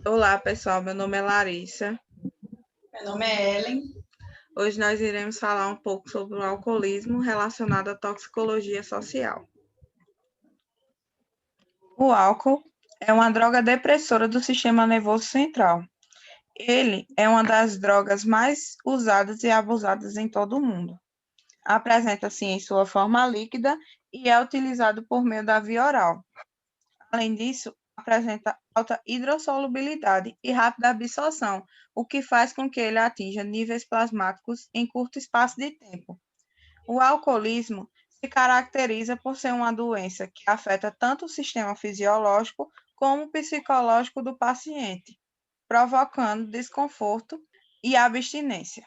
Olá, pessoal. Meu nome é Larissa. Meu nome é Ellen. Hoje nós iremos falar um pouco sobre o alcoolismo relacionado à toxicologia social. O álcool é uma droga depressora do sistema nervoso central. Ele é uma das drogas mais usadas e abusadas em todo o mundo. Apresenta-se em sua forma líquida e é utilizado por meio da via oral. Além disso, apresenta alta hidrossolubilidade e rápida absorção, o que faz com que ele atinja níveis plasmáticos em curto espaço de tempo. O alcoolismo se caracteriza por ser uma doença que afeta tanto o sistema fisiológico como o psicológico do paciente, provocando desconforto e abstinência.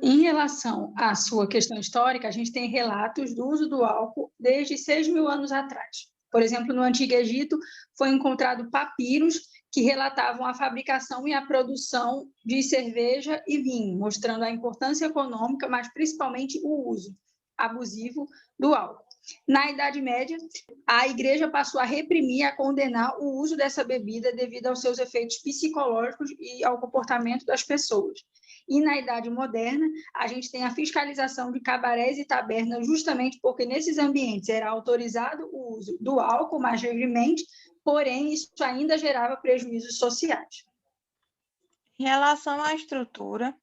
Em relação à sua questão histórica, a gente tem relatos do uso do álcool desde 6.000 anos atrás. Por exemplo, no Antigo Egito, foi encontrado papiros que relatavam a fabricação e a produção de cerveja e vinho, mostrando a importância econômica, mas principalmente o uso abusivo do álcool. Na Idade Média, a Igreja passou a reprimir, a condenar o uso dessa bebida devido aos seus efeitos psicológicos e ao comportamento das pessoas. E na Idade Moderna, a gente tem a fiscalização de cabarés e tabernas, justamente porque nesses ambientes era autorizado o uso do álcool mais livremente, porém isso ainda gerava prejuízos sociais. Em relação à estrutura,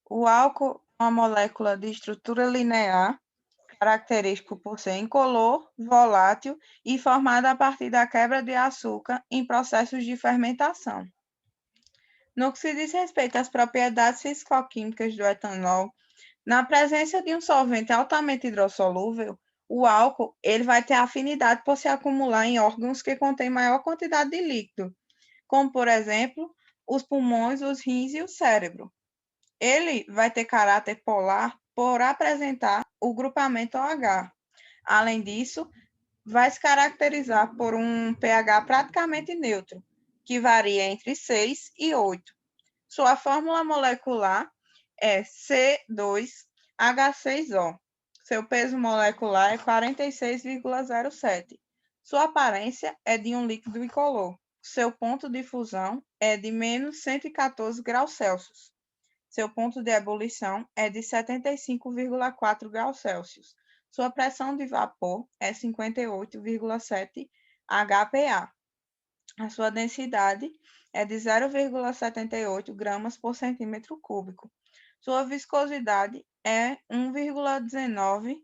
o álcool é uma molécula de estrutura linear, característico por ser incolor, volátil e formado a partir da quebra de açúcar em processos de fermentação. No que se diz respeito às propriedades físico-químicas do etanol, na presença de um solvente altamente hidrossolúvel, o álcool ele vai ter afinidade por se acumular em órgãos que contêm maior quantidade de líquido, como, por exemplo, os pulmões, os rins e o cérebro. Ele vai ter caráter polar por apresentar o grupamento OH. Além disso, vai se caracterizar por um pH praticamente neutro, que varia entre 6 e 8. Sua fórmula molecular é C2H6O. Seu peso molecular é 46,07. Sua aparência é de um líquido incolor. Seu ponto de fusão é de menos 114 graus Celsius. Seu ponto de ebulição é de 75,4 graus Celsius. Sua pressão de vapor é 58,7 HPa. A sua densidade é de 0,78 gramas por centímetro cúbico. Sua viscosidade é 1,19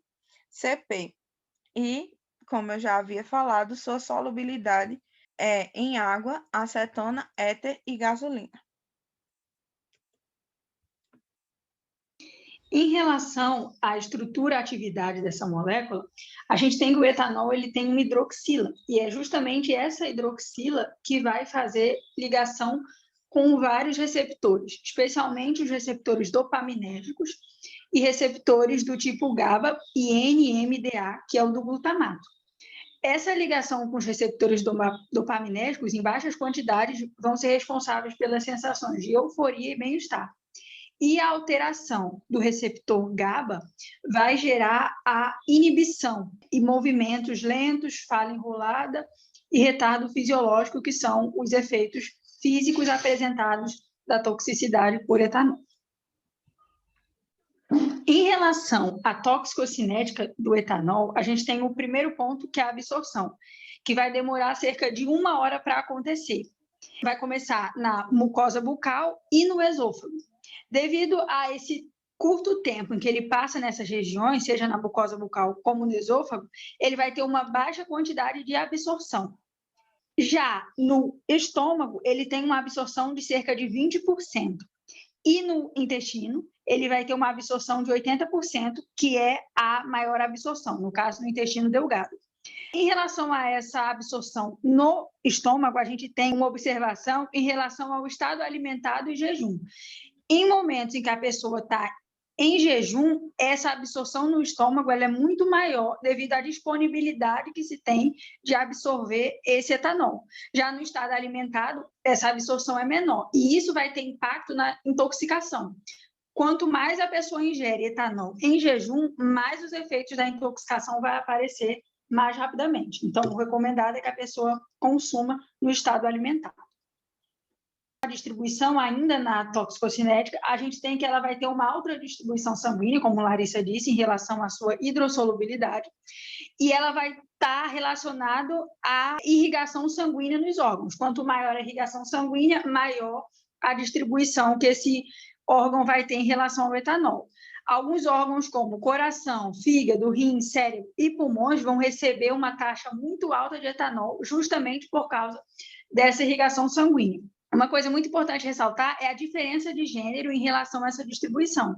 cp. E, como eu já havia falado, sua solubilidade é em água, acetona, éter e gasolina. Em relação à estrutura e atividade dessa molécula, a gente tem que o etanol ele tem uma hidroxila, e é justamente essa hidroxila que vai fazer ligação com vários receptores, especialmente os receptores dopaminérgicos e receptores do tipo GABA e NMDA, que é o do glutamato. Essa ligação com os receptores dopaminérgicos em baixas quantidades vão ser responsáveis pelas sensações de euforia e bem-estar. E a alteração do receptor GABA vai gerar a inibição e movimentos lentos, fala enrolada e retardo fisiológico, que são os efeitos físicos apresentados da toxicidade por etanol. Em relação à toxicocinética do etanol, a gente tem o primeiro ponto, que é a absorção, que vai demorar cerca de 1 hora para acontecer. Vai começar na mucosa bucal e no esôfago. Devido a esse curto tempo em que ele passa nessas regiões, seja na mucosa bucal como no esôfago, ele vai ter uma baixa quantidade de absorção. Já no estômago, ele tem uma absorção de cerca de 20%. E no intestino, ele vai ter uma absorção de 80%, que é a maior absorção, no caso, no intestino delgado. Em relação a essa absorção no estômago, a gente tem uma observação em relação ao estado alimentado e jejum. Em momentos em que a pessoa está em jejum, essa absorção no estômago ela é muito maior devido à disponibilidade que se tem de absorver esse etanol. Já no estado alimentado, essa absorção é menor, e isso vai ter impacto na intoxicação. Quanto mais a pessoa ingere etanol em jejum, mais os efeitos da intoxicação vai aparecer mais rapidamente. Então, o recomendado é que a pessoa consuma no estado alimentar. A distribuição ainda na toxicocinética, a gente tem que ela vai ter uma alta distribuição sanguínea, como Larissa disse, em relação à sua hidrossolubilidade, e ela vai estar relacionado à irrigação sanguínea nos órgãos. Quanto maior a irrigação sanguínea, maior a distribuição que esse órgão vai ter em relação ao etanol. Alguns órgãos, como coração, fígado, rim, cérebro e pulmões, vão receber uma taxa muito alta de etanol, justamente por causa dessa irrigação sanguínea. Uma coisa muito importante ressaltar é a diferença de gênero em relação a essa distribuição.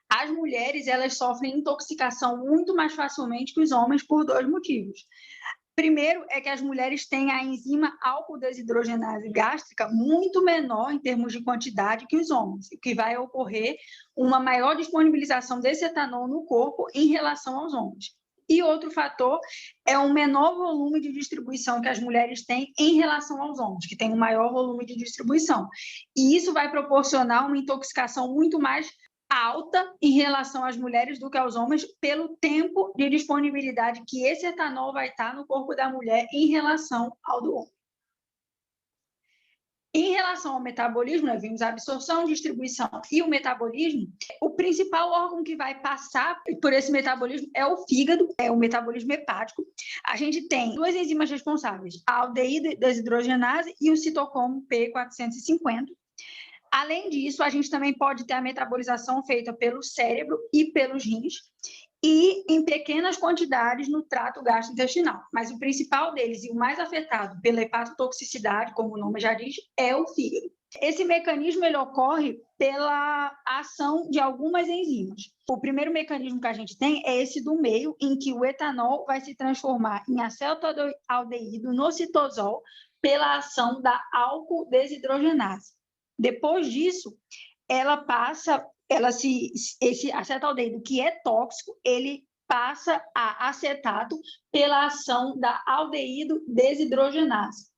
As mulheres, elas sofrem intoxicação muito mais facilmente que os homens por 2 motivos. Primeiro é que as mulheres têm a enzima álcool-desidrogenase gástrica muito menor em termos de quantidade que os homens, o que vai ocorrer uma maior disponibilização desse etanol no corpo em relação aos homens. E outro fator é um menor volume de distribuição que as mulheres têm em relação aos homens, que têm um maior volume de distribuição. E isso vai proporcionar uma intoxicação muito mais alta em relação às mulheres do que aos homens, pelo tempo de disponibilidade que esse etanol vai estar no corpo da mulher em relação ao do homem. Em relação ao metabolismo, nós vimos a absorção, distribuição e o metabolismo. O principal órgão que vai passar por esse metabolismo é o fígado, é o metabolismo hepático. A gente tem 2 enzimas responsáveis, a aldeído desidrogenase e o citocromo P450. Além disso, a gente também pode ter a metabolização feita pelo cérebro e pelos rins, e em pequenas quantidades no trato gastrointestinal. Mas o principal deles e o mais afetado pela hepatotoxicidade, como o nome já diz, é o fígado. Esse mecanismo ele ocorre pela ação de algumas enzimas. O primeiro mecanismo que a gente tem é esse do meio, em que o etanol vai se transformar em acetaldeído no citosol pela ação da álcool-desidrogenase. Depois disso, esse acetaldeído, que é tóxico, ele passa a acetato pela ação da aldeído desidrogenase.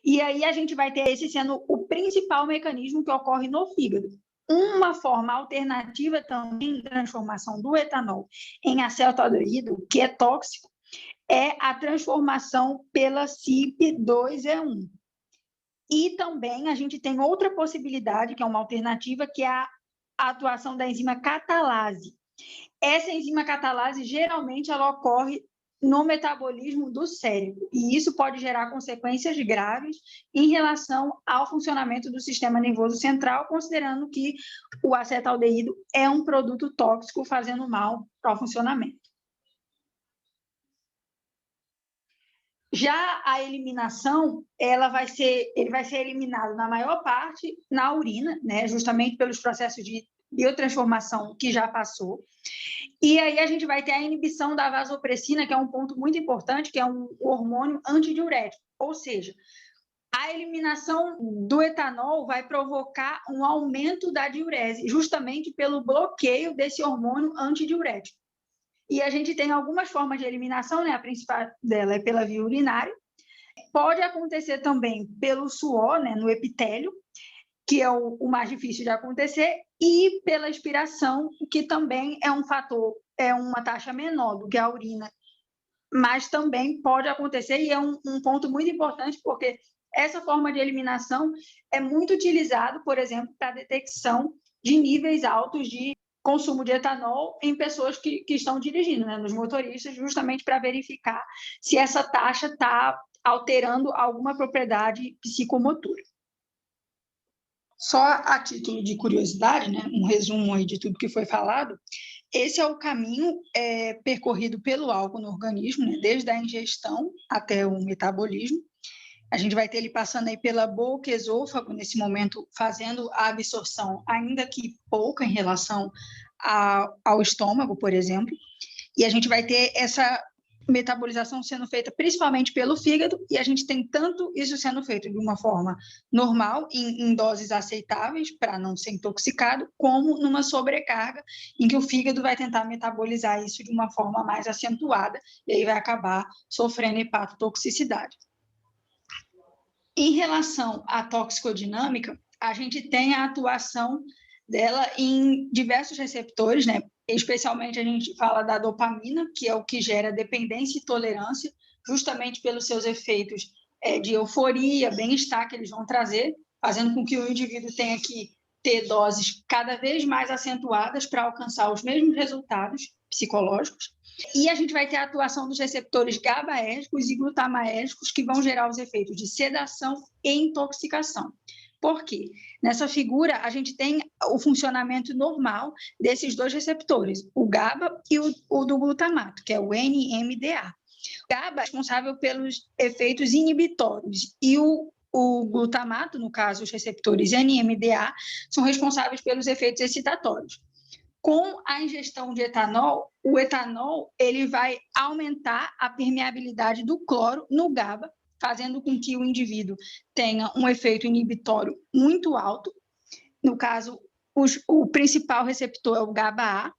E aí a gente vai ter esse sendo o principal mecanismo que ocorre no fígado. Uma forma alternativa também de transformação do etanol em acetaldeído, que é tóxico, é a transformação pela CYP2E1. E também a gente tem outra possibilidade, que é uma alternativa, que é a atuação da enzima catalase. Essa enzima catalase, geralmente, ela ocorre no metabolismo do cérebro, e isso pode gerar consequências graves em relação ao funcionamento do sistema nervoso central, considerando que o acetaldeído é um produto tóxico fazendo mal ao funcionamento. Já a eliminação, ele vai ser eliminado na maior parte na urina, né, justamente pelos processos de biotransformação que já passou. E aí a gente vai ter a inibição da vasopressina, que é um ponto muito importante, que é um hormônio antidiurético. Ou seja, a eliminação do etanol vai provocar um aumento da diurese, justamente pelo bloqueio desse hormônio antidiurético. E a gente tem algumas formas de eliminação, né? A principal dela é pela via urinária. Pode acontecer também pelo suor, né? No epitélio, que é o mais difícil de acontecer, e pela expiração, que também é um fator, é uma taxa menor do que a urina, mas também pode acontecer, e é um ponto muito importante, porque essa forma de eliminação é muito utilizado, por exemplo, para a detecção de níveis altos de consumo de etanol em pessoas que estão dirigindo, né, nos motoristas, justamente para verificar se essa taxa está alterando alguma propriedade psicomotora. Só a título de curiosidade, né, um resumo aí de tudo que foi falado, esse é o caminho percorrido pelo álcool no organismo, né, desde a ingestão até o metabolismo. A gente vai ter ele passando aí pela boca, esôfago, nesse momento, fazendo a absorção, ainda que pouca em relação ao estômago, por exemplo. E a gente vai ter essa metabolização sendo feita principalmente pelo fígado, e a gente tem tanto isso sendo feito de uma forma normal, em doses aceitáveis, para não ser intoxicado, como numa sobrecarga, em que o fígado vai tentar metabolizar isso de uma forma mais acentuada, e aí vai acabar sofrendo hepatotoxicidade. Em relação à toxicodinâmica, a gente tem a atuação dela em diversos receptores, né? especialmente a gente fala da dopamina, que é o que gera dependência e tolerância, justamente pelos seus efeitos de euforia, bem-estar que eles vão trazer, fazendo com que o indivíduo tenha que ter doses cada vez mais acentuadas para alcançar os mesmos resultados psicológicos. E a gente vai ter a atuação dos receptores GABAérgicos e glutamaérgicos, que vão gerar os efeitos de sedação e intoxicação. Por quê? Nessa figura, a gente tem o funcionamento normal desses dois receptores, o GABA e o do glutamato, que é o NMDA. O GABA é responsável pelos efeitos inibitórios e o glutamato, no caso, os receptores NMDA, são responsáveis pelos efeitos excitatórios. Com a ingestão de etanol, o etanol ele vai aumentar a permeabilidade do cloro no GABA, fazendo com que o indivíduo tenha um efeito inibitório muito alto. No caso, o principal receptor é o GABA-A,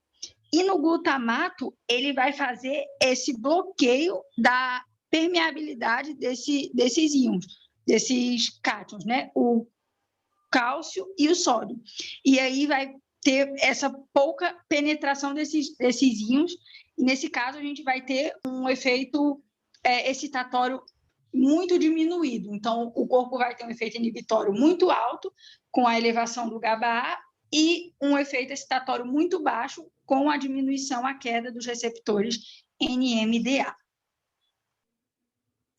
e no glutamato ele vai fazer esse bloqueio da permeabilidade desses íons, desses cátions, né? O cálcio e o sódio. E aí vai ter essa pouca penetração desses íons, e nesse caso a gente vai ter um efeito excitatório muito diminuído. Então, o corpo vai ter um efeito inibitório muito alto, com a elevação do GABA-A, e um efeito excitatório muito baixo, com a diminuição, a queda dos receptores NMDA.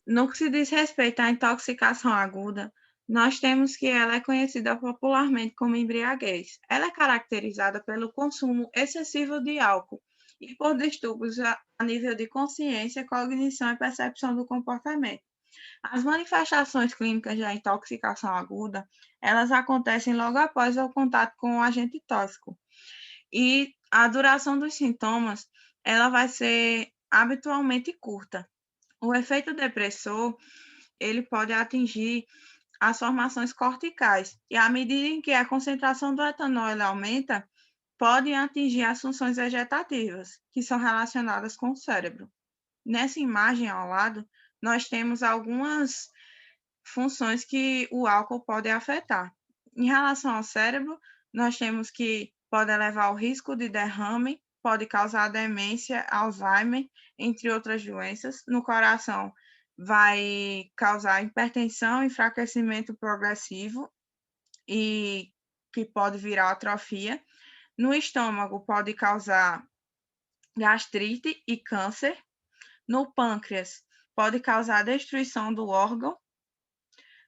No que se diz respeito à intoxicação aguda, nós temos que ela é conhecida popularmente como embriaguez. Ela é caracterizada pelo consumo excessivo de álcool e por distúrbios a nível de consciência, cognição e percepção do comportamento. As manifestações clínicas da intoxicação aguda, elas acontecem logo após o contato com o agente tóxico. E a duração dos sintomas, ela vai ser habitualmente curta. O efeito depressor, ele pode atingir as formações corticais, e à medida em que a concentração do etanol aumenta, pode atingir as funções vegetativas, que são relacionadas com o cérebro. Nessa imagem ao lado, nós temos algumas funções que o álcool pode afetar. Em relação ao cérebro, nós temos que pode elevar o risco de derrame, pode causar demência, Alzheimer, entre outras doenças. No coração, vai causar hipertensão, enfraquecimento progressivo e que pode virar atrofia. No estômago, pode causar gastrite e câncer. No pâncreas, pode causar destruição do órgão.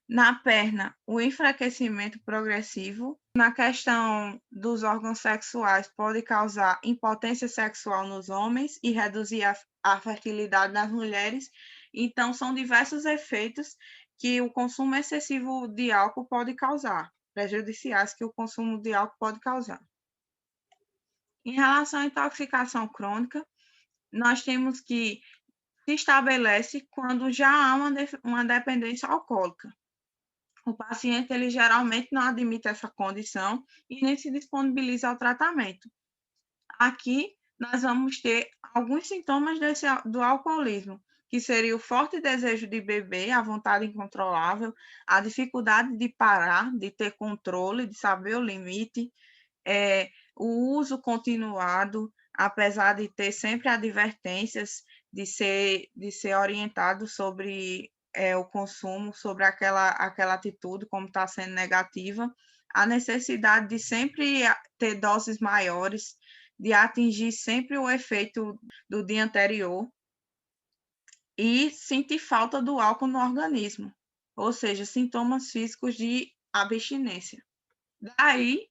Na perna, o enfraquecimento progressivo. Na questão dos órgãos sexuais, pode causar impotência sexual nos homens e reduzir a fertilidade nas mulheres. Então, são diversos efeitos que o consumo excessivo de álcool pode causar, prejudiciais que o consumo de álcool pode causar. Em relação à intoxicação crônica, nós temos que se estabelece quando já há uma dependência alcoólica. O paciente, ele geralmente não admite essa condição e nem se disponibiliza ao tratamento. Aqui, nós vamos ter alguns sintomas do alcoolismo, que seria o forte desejo de beber, a vontade incontrolável, a dificuldade de parar, de ter controle, de saber o limite, o uso continuado, apesar de ter sempre advertências, de ser orientado sobre o consumo, sobre aquela atitude, como está sendo negativa, a necessidade de sempre ter doses maiores, de atingir sempre o efeito do dia anterior e sentir falta do álcool no organismo, ou seja, sintomas físicos de abstinência. Daí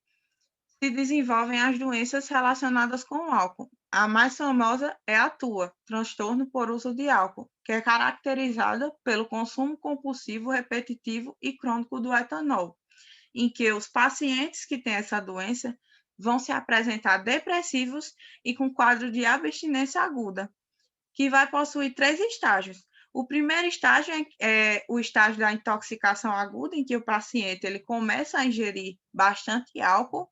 se desenvolvem as doenças relacionadas com o álcool. A mais famosa é a TUA, transtorno por uso de álcool, que é caracterizada pelo consumo compulsivo, repetitivo e crônico do etanol, em que os pacientes que têm essa doença vão se apresentar depressivos e com quadro de abstinência aguda, que vai possuir 3 estágios. O primeiro estágio é o estágio da intoxicação aguda, em que o paciente ele começa a ingerir bastante álcool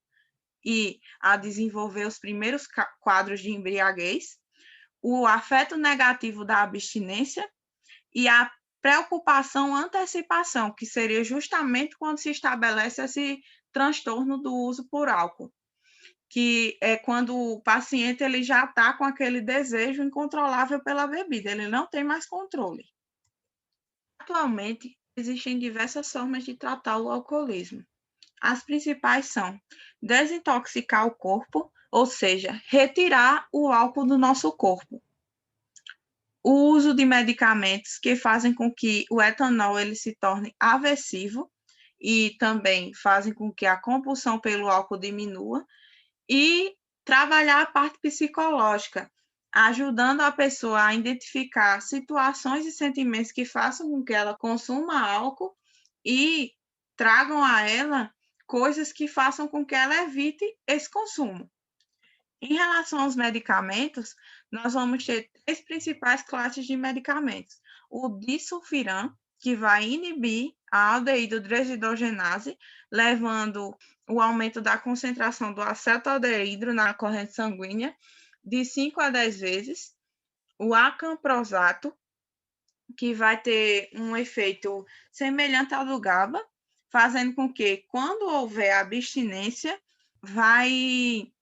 e a desenvolver os primeiros quadros de embriaguez, o afeto negativo da abstinência e a preocupação antecipação, que seria justamente quando se estabelece esse transtorno do uso por álcool. que é quando o paciente ele já está com aquele desejo incontrolável pela bebida, ele não tem mais controle. Atualmente, existem diversas formas de tratar o alcoolismo. As principais são desintoxicar o corpo, ou seja, retirar o álcool do nosso corpo. O uso de medicamentos que fazem com que o etanol ele se torne aversivo e também fazem com que a compulsão pelo álcool diminua, e trabalhar a parte psicológica, ajudando a pessoa a identificar situações e sentimentos que façam com que ela consuma álcool e tragam a ela coisas que façam com que ela evite esse consumo. Em relação aos medicamentos, nós vamos ter 3 principais classes de medicamentos. O disulfiram, que vai inibir a aldeído-desidrogenase, levando o aumento da concentração do acetaldeído na corrente sanguínea de 5 a 10 vezes. O acamprosato, que vai ter um efeito semelhante ao do GABA, fazendo com que, quando houver abstinência, vai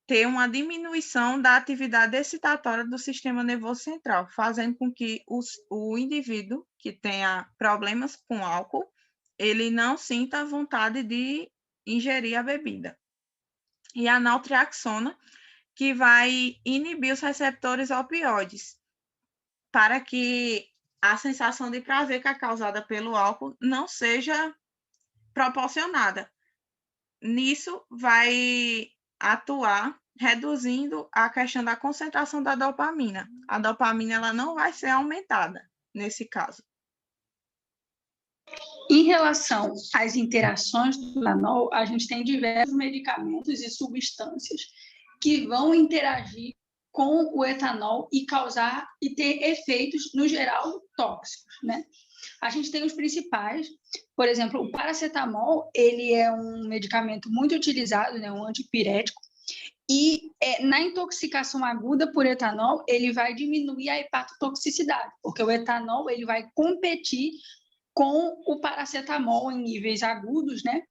ter uma diminuição da atividade excitatória do sistema nervoso central, fazendo com que o indivíduo que tenha problemas com álcool, ele não sinta vontade de ingerir a bebida. E a naltrexona, que vai inibir os receptores opioides, para que a sensação de prazer que é causada pelo álcool não seja proporcionada. Nisso, vai atuar reduzindo a questão da concentração da dopamina. A dopamina ela não vai ser aumentada nesse caso. Em relação às interações do etanol, a gente tem diversos medicamentos e substâncias que vão interagir com o etanol e causar e ter efeitos, no geral, tóxicos, né? A gente tem os principais, por exemplo, o paracetamol, ele é um medicamento muito utilizado, né, um antipirético, e na intoxicação aguda por etanol, ele vai diminuir a hepatotoxicidade, porque o etanol ele vai competir com o paracetamol em níveis agudos, né?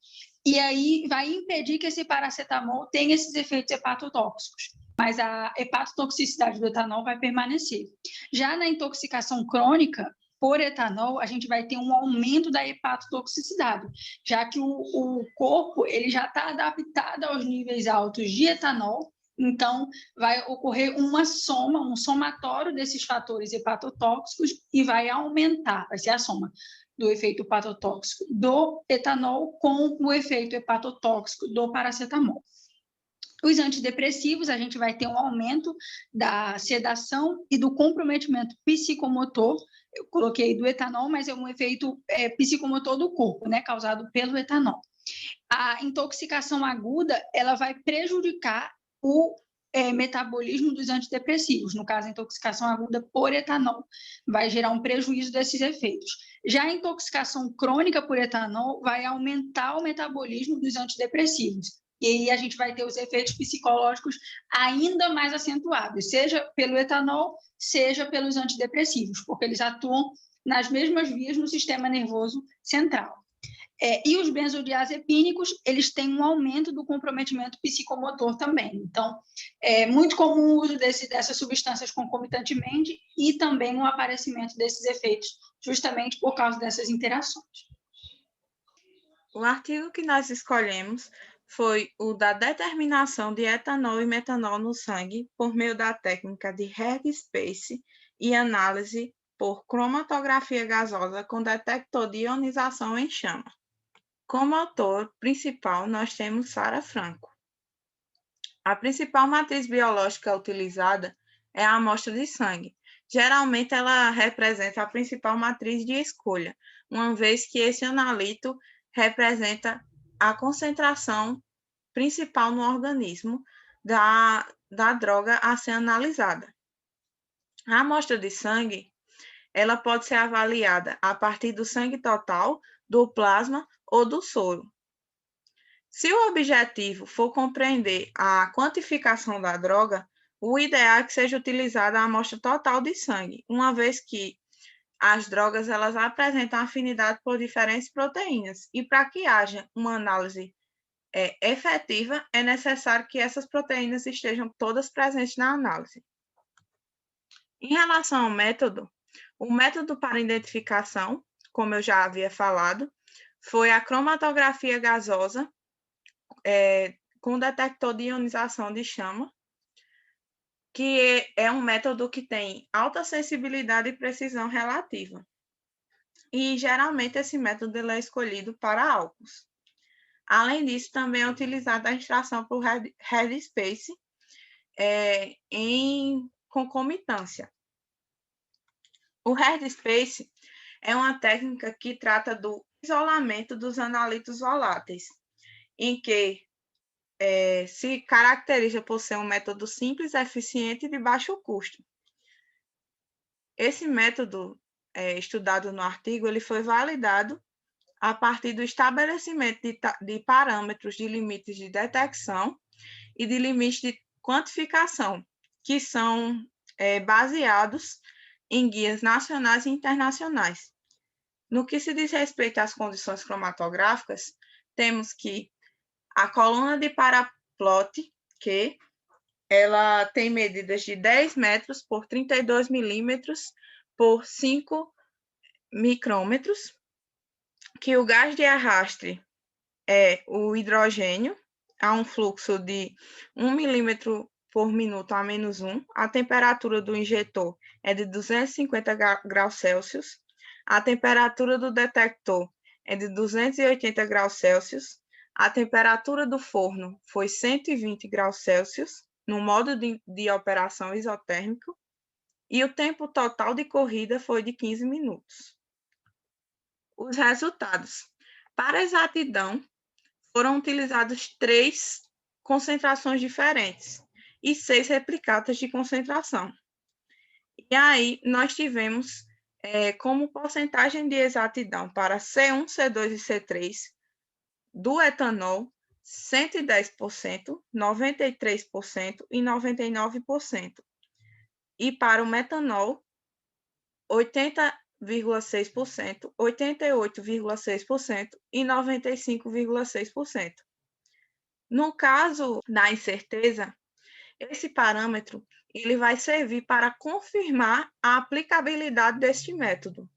E aí vai impedir que esse paracetamol tenha esses efeitos hepatotóxicos. Mas a hepatotoxicidade do etanol vai permanecer. Já na intoxicação crônica por etanol, a gente vai ter um aumento da hepatotoxicidade, já que o corpo ele já está adaptado aos níveis altos de etanol, então vai ocorrer uma soma, um somatório desses fatores hepatotóxicos e vai aumentar, vai ser a soma do efeito hepatotóxico do etanol com o efeito hepatotóxico do paracetamol. Os antidepressivos, a gente vai ter um aumento da sedação e do comprometimento psicomotor. Eu coloquei do etanol, mas é um efeito psicomotor do corpo, né, causado pelo etanol. A intoxicação aguda, ela vai prejudicar o metabolismo dos antidepressivos. No caso, a intoxicação aguda por etanol vai gerar um prejuízo desses efeitos. Já a intoxicação crônica por etanol vai aumentar o metabolismo dos antidepressivos. E aí a gente vai ter os efeitos psicológicos ainda mais acentuados, seja pelo etanol, seja pelos antidepressivos, porque eles atuam nas mesmas vias no sistema nervoso central. E os benzodiazepínicos, eles têm um aumento do comprometimento psicomotor também. Então, é muito comum o uso dessas substâncias concomitantemente e também o aparecimento desses efeitos, justamente por causa dessas interações. O artigo que nós escolhemos foi o da determinação de etanol e metanol no sangue por meio da técnica de Headspace e análise por cromatografia gasosa com detector de ionização em chama. Como autor principal, nós temos Sara Franco. A principal matriz biológica utilizada é a amostra de sangue. Geralmente, ela representa a principal matriz de escolha, uma vez que esse analito representa a concentração principal no organismo da droga a ser analisada. A amostra de sangue, ela pode ser avaliada a partir do sangue total, do plasma ou do soro. Se o objetivo for compreender a quantificação da droga, o ideal é que seja utilizada a amostra total de sangue, uma vez que as drogas elas apresentam afinidade por diferentes proteínas, e para que haja uma análise efetiva, é necessário que essas proteínas estejam todas presentes na análise. Em relação ao método, o método para identificação, como eu já havia falado, foi a cromatografia gasosa com detector de ionização de chama, que é um método que tem alta sensibilidade e precisão relativa. E, geralmente, esse método ele é escolhido para álcools. Além disso, também é utilizada a extração por headspace em concomitância. O headspace é uma técnica que trata do isolamento dos analitos voláteis, em que se caracteriza por ser um método simples, eficiente e de baixo custo. Esse método, estudado no artigo, ele foi validado a partir do estabelecimento de parâmetros de limites de detecção e de limites de quantificação, que são baseados em guias nacionais e internacionais. No que se diz respeito às condições cromatográficas, temos que a coluna de paraplot, que ela tem medidas de 10 metros por 32 milímetros por 5 micrômetros, que o gás de arraste é o hidrogênio, a um fluxo de 1 milímetro por minuto a menos 1, a temperatura do injetor é de 250 graus Celsius, a temperatura do detector é de 280 graus Celsius, a temperatura do forno foi 120 graus Celsius, no modo de operação isotérmico, e o tempo total de corrida foi de 15 minutos. Os resultados. Para exatidão, foram utilizadas 3 concentrações diferentes e 6 replicatas de concentração. E aí, nós tivemos como porcentagem de exatidão para C1, C2 e C3 do etanol 110%, 93% e 99%. E para o metanol, 80,6%, 88,6% e 95,6%. No caso da incerteza, esse parâmetro ele vai servir para confirmar a aplicabilidade deste método.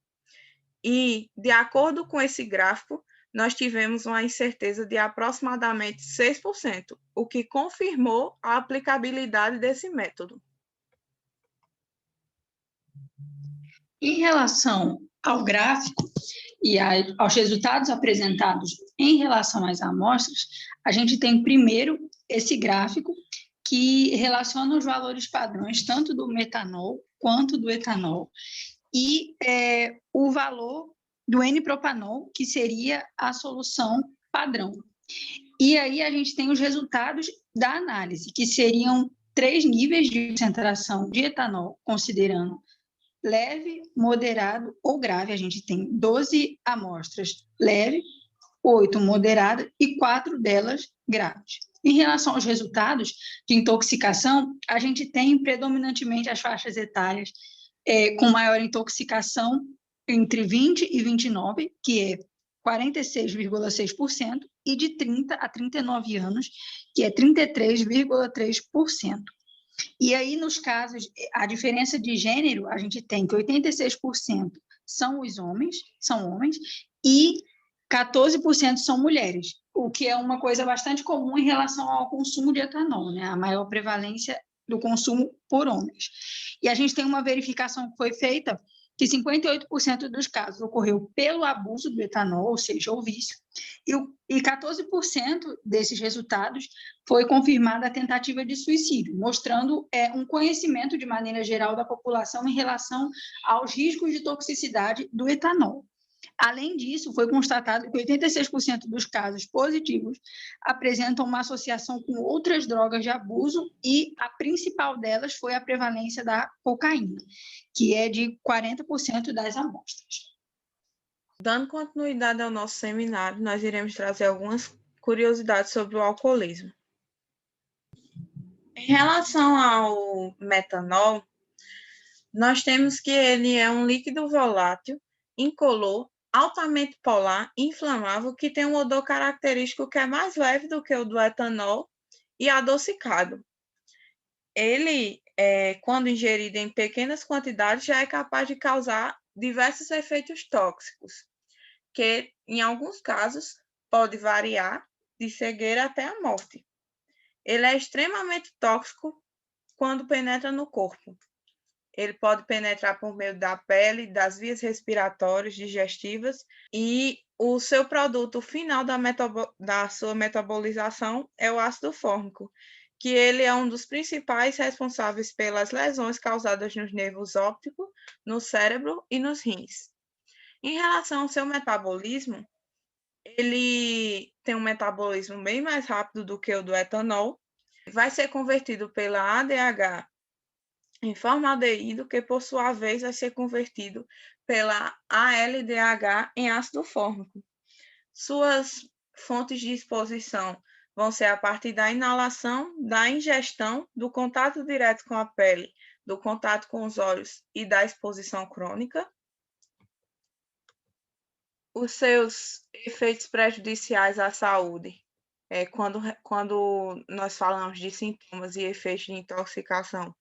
E, de acordo com esse gráfico, nós tivemos uma incerteza de aproximadamente 6%, o que confirmou a aplicabilidade desse método. Em relação ao gráfico e aos resultados apresentados em relação às amostras, a gente tem primeiro esse gráfico que relaciona os valores padrões tanto do metanol quanto do etanol e o valor do N-propanol, que seria a solução padrão. E aí a gente tem os resultados da análise, que seriam 3 níveis de concentração de etanol, considerando leve, moderado ou grave. A gente tem 12 amostras leve, 8 moderada e 4 delas graves. Em relação aos resultados de intoxicação, a gente tem predominantemente as faixas etárias com maior intoxicação entre 20 e 29, que é 46,6%, e de 30 a 39 anos, que é 33,3%. E aí, nos casos, a diferença de gênero, a gente tem que 86% são homens, e 14% são mulheres, o que é uma coisa bastante comum em relação ao consumo de etanol, né? A maior prevalência do consumo por homens. E a gente tem uma verificação que foi feita que 58% dos casos ocorreu pelo abuso do etanol, ou seja, o vício, e 14% desses resultados foi confirmada a tentativa de suicídio, mostrando um conhecimento de maneira geral da população em relação aos riscos de toxicidade do etanol. Além disso, foi constatado que 86% dos casos positivos apresentam uma associação com outras drogas de abuso e a principal delas foi a prevalência da cocaína, que é de 40% das amostras. Dando continuidade ao nosso seminário, nós iremos trazer algumas curiosidades sobre o alcoolismo. Em relação ao metanol, nós temos que ele é um líquido volátil, incolor altamente polar, inflamável, que tem um odor característico que é mais leve do que o do etanol e adocicado. Ele, quando ingerido em pequenas quantidades, já é capaz de causar diversos efeitos tóxicos, que, em alguns casos, pode variar de cegueira até a morte. Ele é extremamente tóxico quando penetra no corpo. Ele pode penetrar por meio da pele, das vias respiratórias, digestivas, e o seu produto final da sua metabolização é o ácido fórmico, que ele é um dos principais responsáveis pelas lesões causadas nos nervos ópticos, no cérebro e nos rins. Em relação ao seu metabolismo, ele tem um metabolismo bem mais rápido do que o do etanol, vai ser convertido pela ADH em formaldeído, que por sua vez vai ser convertido pela ALDH em ácido fórmico. Suas fontes de exposição vão ser a partir da inalação, da ingestão, do contato direto com a pele, do contato com os olhos e da exposição crônica. Os seus efeitos prejudiciais à saúde, quando nós falamos de sintomas e efeitos de intoxicação,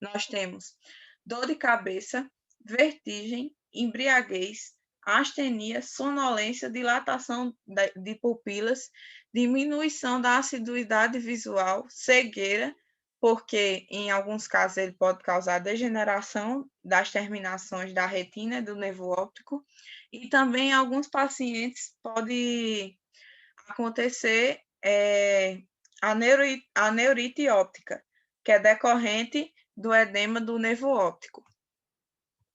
nós temos dor de cabeça, vertigem, embriaguez, astenia, sonolência, dilatação de pupilas, diminuição da assiduidade visual, cegueira, porque em alguns casos ele pode causar degeneração das terminações da retina e do nervo óptico, e também em alguns pacientes pode acontecer a neurite óptica, que é decorrente do edema do nervo óptico.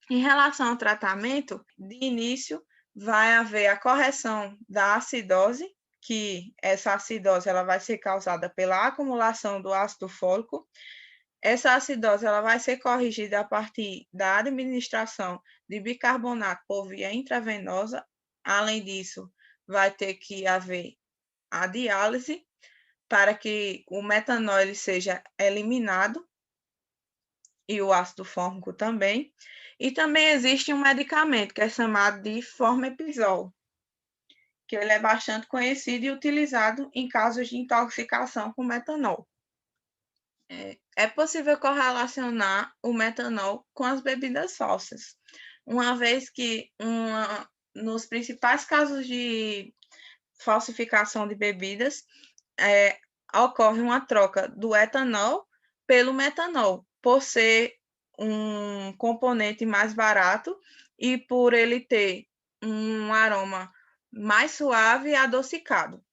Em relação ao tratamento, de início vai haver a correção da acidose, que essa acidose ela vai ser causada pela acumulação do ácido fólico. Essa acidose ela vai ser corrigida a partir da administração de bicarbonato por via intravenosa. Além disso, vai ter que haver a diálise para que o metanol ele seja eliminado e o ácido fórmico também. E também existe um medicamento que é chamado de formepizol, que ele é bastante conhecido e utilizado em casos de intoxicação com metanol. É possível correlacionar o metanol com as bebidas falsas, uma vez que nos principais casos de falsificação de bebidas, ocorre uma troca do etanol pelo metanol, por ser um componente mais barato e por ele ter um aroma mais suave e adocicado.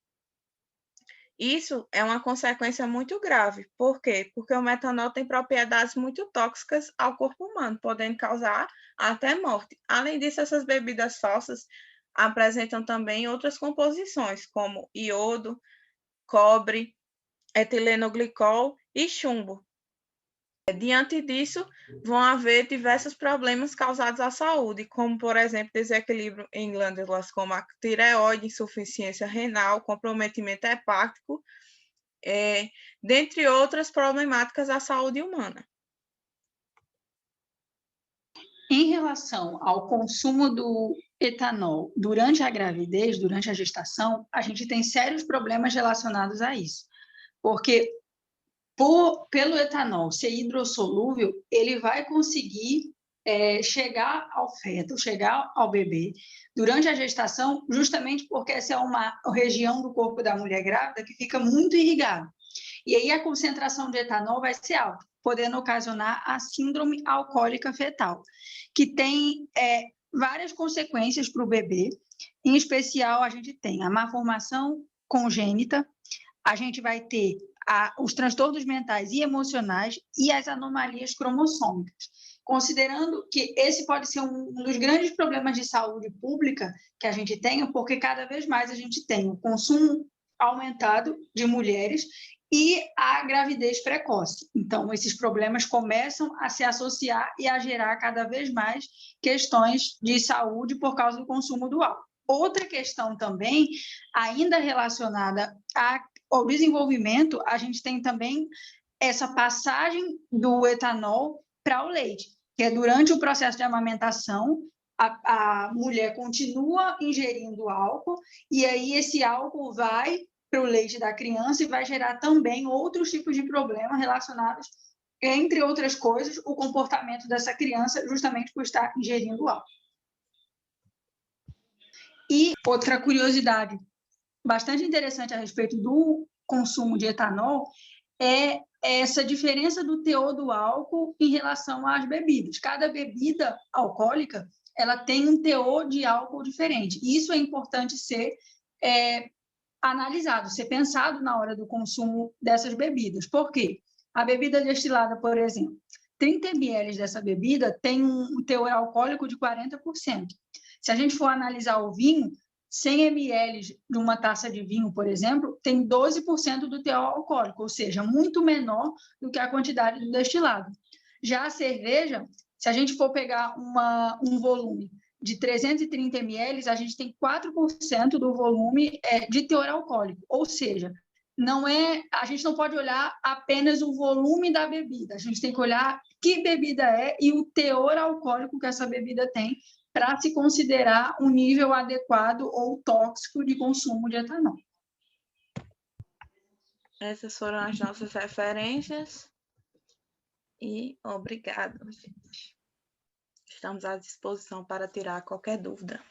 Isso é uma consequência muito grave. Por quê? Porque o metanol tem propriedades muito tóxicas ao corpo humano, podendo causar até morte. Além disso, essas bebidas falsas apresentam também outras composições, como iodo, cobre, etilenoglicol e chumbo. Diante disso, vão haver diversos problemas causados à saúde, como, por exemplo, desequilíbrio em glândulas como a tireoide, insuficiência renal, comprometimento hepático, dentre outras problemáticas à saúde humana. Em relação ao consumo do etanol durante a gravidez, durante a gestação, a gente tem sérios problemas relacionados a isso, porque pelo etanol ser hidrossolúvel, ele vai conseguir chegar ao feto, chegar ao bebê durante a gestação, justamente porque essa é uma região do corpo da mulher grávida que fica muito irrigada. E aí a concentração de etanol vai ser alta, podendo ocasionar a síndrome alcoólica fetal, que tem várias consequências para o bebê. Em especial, a gente tem a malformação congênita, a gente vai ter os transtornos mentais e emocionais e as anomalias cromossômicas. Considerando que esse pode ser um dos grandes problemas de saúde pública que a gente tem, porque cada vez mais a gente tem o consumo aumentado de mulheres e a gravidez precoce. Então, esses problemas começam a se associar e a gerar cada vez mais questões de saúde por causa do consumo do álcool. Outra questão também, ainda relacionada ao desenvolvimento, a gente tem também essa passagem do etanol para o leite, que é durante o processo de amamentação, a mulher continua ingerindo álcool, e aí esse álcool vai para o leite da criança e vai gerar também outros tipos de problemas relacionados, entre outras coisas, o comportamento dessa criança, justamente por estar ingerindo álcool. E outra curiosidade bastante interessante a respeito do consumo de etanol é essa diferença do teor do álcool em relação às bebidas. Cada bebida alcoólica ela tem um teor de álcool diferente. E isso é importante ser analisado, ser pensado na hora do consumo dessas bebidas. Por quê? A bebida destilada, por exemplo, 30 ml dessa bebida tem um teor alcoólico de 40%. Se a gente for analisar o vinho, 100 ml de uma taça de vinho, por exemplo, tem 12% do teor alcoólico, ou seja, muito menor do que a quantidade do destilado. Já a cerveja, se a gente for pegar um volume de 330 ml, a gente tem 4% do volume de teor alcoólico, ou seja, a gente não pode olhar apenas o volume da bebida, a gente tem que olhar que bebida é e o teor alcoólico que essa bebida tem para se considerar um nível adequado ou tóxico de consumo de etanol. Essas foram as nossas referências e obrigado, gente. Estamos à disposição para tirar qualquer dúvida.